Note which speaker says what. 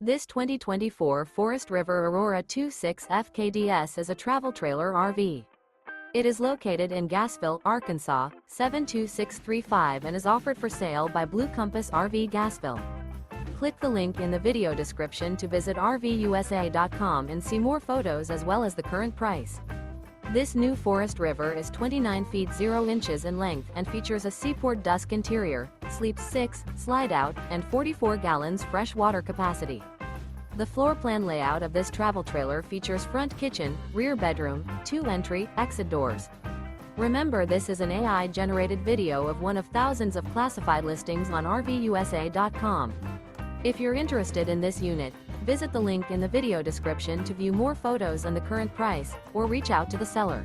Speaker 1: This 2024 Forest River Aurora 26 FKDS is a travel trailer RV. It is located in Gassville, Arkansas, 72635 and is offered for sale by Blue Compass RV Gassville. Click the link in the video description to visit RVUSA.com and see more photos as well as the current price. This new Forest River is 29 feet 0 inches in length and features a SEAPORT DUSK interior, sleeps 6, Slideout, and 44 gallons fresh water capacity. The floor plan layout of this travel trailer features front kitchen, rear bedroom, 2 entry, exit doors. Remember, this is an AI-generated video of one of thousands of classified listings on RVUSA.com. If you're interested in this unit, visit the link in the video description to view more photos and the current price, or reach out to the seller.